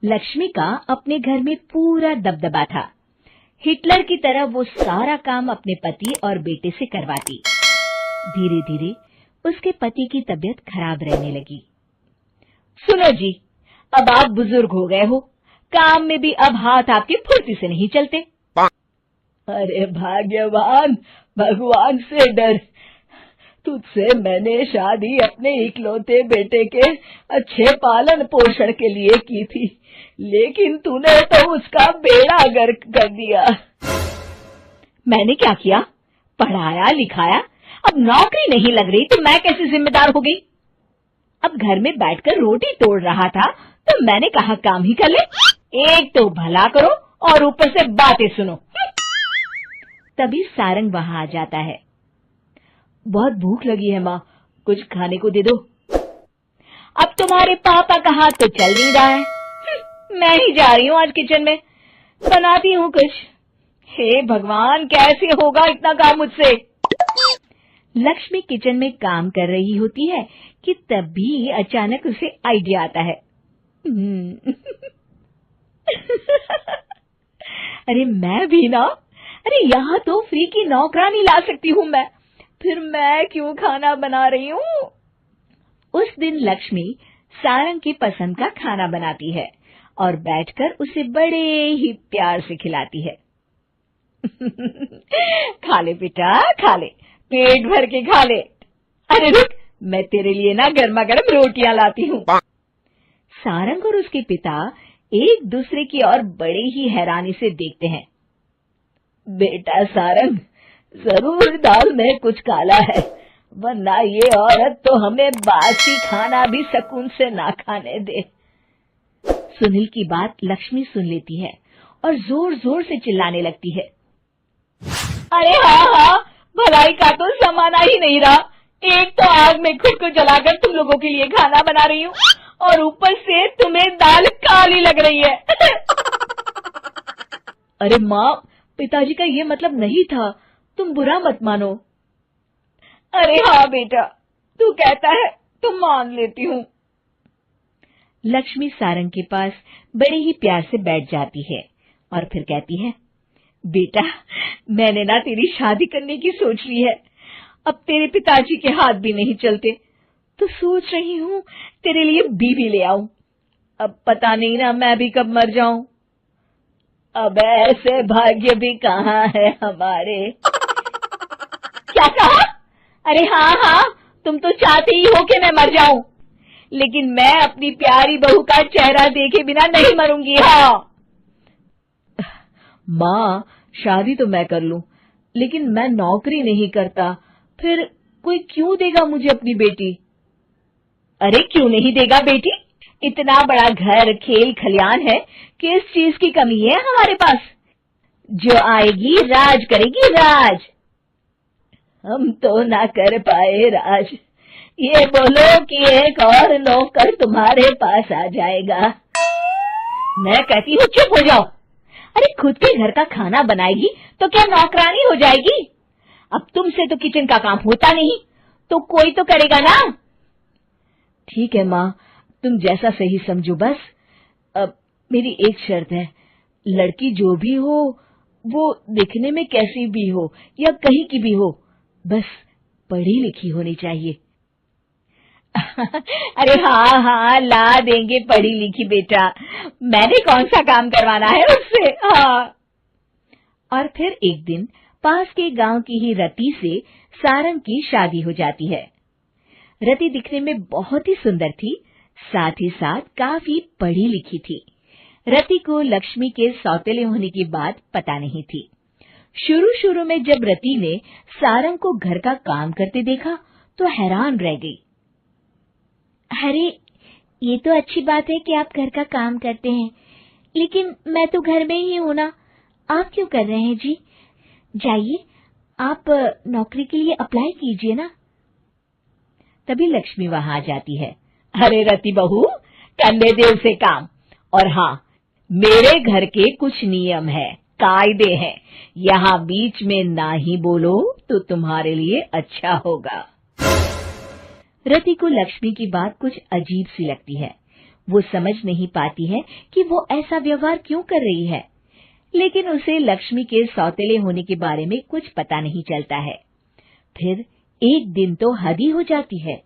लक्ष्मी का अपने घर में पूरा दबदबा था। हिटलर की तरह वो सारा काम अपने पति और बेटे से करवाती। धीरे धीरे उसके पति की तबीयत खराब रहने लगी। सुनो जी, अब आप बुजुर्ग हो गए हो, काम में भी अब हाथ आपके फुर्ती से नहीं चलते। अरे भाग्यवान, भगवान से डर। तुझसे मैंने शादी अपने इकलौते बेटे के अच्छे पालन पोषण के लिए की थी, लेकिन तूने तो उसका बेड़ा गर्क कर दिया। मैंने क्या किया? पढ़ाया लिखाया, अब नौकरी नहीं लग रही तो मैं कैसे जिम्मेदार हो गई? अब घर में बैठकर रोटी तोड़ रहा था तो मैंने कहा काम ही कर ले। एक तो भला करो और ऊपर से बातें सुनो। तभी सारंग वहां आ जाता है। बहुत भूख लगी है माँ, कुछ खाने को दे दो। अब तुम्हारे पापा का हाथ तो चल नहीं रहा है। मैं ही जा रही हूँ आज किचन में, बनाती हूँ कुछ। हे भगवान, कैसे होगा इतना काम मुझसे? लक्ष्मी किचन में काम कर रही होती है कि तभी अचानक उसे आइडिया आता है। अरे मैं भी ना, अरे यहाँ तो फ्री की नौकरानी ला सकती हूँ मैं, फिर मैं क्यों खाना बना रही हूँ? उस दिन लक्ष्मी सारंग की पसंद का खाना बनाती है और बैठकर उसे बड़े ही प्यार से खिलाती है। खा ले बेटा, खा ले, पेट भर के खा ले। अरे रुक, मैं तेरे लिए ना गर्मा गर्म रोटियां लाती हूँ। सारंग और उसके पिता एक दूसरे की ओर बड़े ही हैरानी से देखते हैं। बेटा सारंग, जरूर दाल में कुछ काला है, वरना ये औरत तो हमें बासी खाना भी सुकून से ना खाने दे। सुनील की बात लक्ष्मी सुन लेती है और जोर जोर से चिल्लाने लगती है। अरे हाँ, भलाई का तो जमाना ही नहीं रहा। एक तो आग में खुद को जलाकर तुम लोगों के लिए खाना बना रही हूँ और ऊपर से तुम्हें दाल काली लग रही है। अरे माँ, पिताजी का ये मतलब नहीं था, तुम बुरा मत मानो। अरे हाँ बेटा, तू कहता है तो मान लेती हूँ। लक्ष्मी सारंग के पास बड़े ही प्यार से बैठ जाती है और फिर कहती है, बेटा मैंने ना तेरी शादी करने की सोच ली है। अब तेरे पिताजी के हाथ भी नहीं चलते तो सोच रही हूँ तेरे लिए बीवी ले आऊं। अब पता नहीं ना मैं भी कब मर जाऊं। अब ऐसे भाग्य भी कहाँ है हमारे। क्या कहा? अरे हाँ, तुम तो चाहते ही हो कि मैं मर जाऊं, लेकिन मैं अपनी प्यारी बहू का चेहरा देखे बिना नहीं मरूंगी। हाँ माँ, शादी तो मैं कर लूं, लेकिन मैं नौकरी नहीं करता, फिर कोई क्यों देगा मुझे अपनी बेटी? अरे क्यों नहीं देगा बेटी? इतना बड़ा घर, खेल खलियान है, किस चीज की कमी है हमारे पास? जो आएगी राज करेगी, राज। हम तो ना कर पाए राज, ये बोलो कि एक और नौकर तुम्हारे पास आ जाएगा। मैं कहती हूँ चुप हो जाओ। अरे खुद के घर का खाना बनाएगी तो क्या नौकरानी हो जाएगी? अब तुमसे तो किचन का काम होता नहीं, तो कोई तो करेगा ना। ठीक है माँ, तुम जैसा सही समझो बस। अब मेरी एक शर्त है, लड़की जो भी हो वो दिखने में कैसी भी हो या कहीं की भी हो, बस पढ़ी लिखी होनी चाहिए। अरे हाँ, ला देंगे पढ़ी लिखी बेटा, मैंने कौन सा काम करवाना है उससे। हाँ। और फिर एक दिन पास के गांव की ही रति से सारंग की शादी हो जाती है। रति दिखने में बहुत ही सुंदर थी, साथ ही साथ काफी पढ़ी लिखी थी। रति को लक्ष्मी के सौतेले होने की बात पता नहीं थी। शुरू में जब रति ने सारंग को घर का काम करते देखा तो हैरान रह गई। अरे ये तो अच्छी बात है कि आप घर का काम करते हैं, लेकिन मैं तो घर में ही हूं ना, आप क्यों कर रहे हैं जी? जाइए आप नौकरी के लिए अप्लाई कीजिए ना। तभी लक्ष्मी वहां आ जाती है। अरे रति बहू, करने दे उसे काम। और हाँ, मेरे घर के कुछ नियम है, कायदे हैं, यहाँ बीच में ना ही बोलो तो तुम्हारे लिए अच्छा होगा। रति को लक्ष्मी की बात कुछ अजीब सी लगती है। वो समझ नहीं पाती है कि वो ऐसा व्यवहार क्यों कर रही है, लेकिन उसे लक्ष्मी के सौतेले होने के बारे में कुछ पता नहीं चलता है। फिर एक दिन तो हद ही हो जाती है।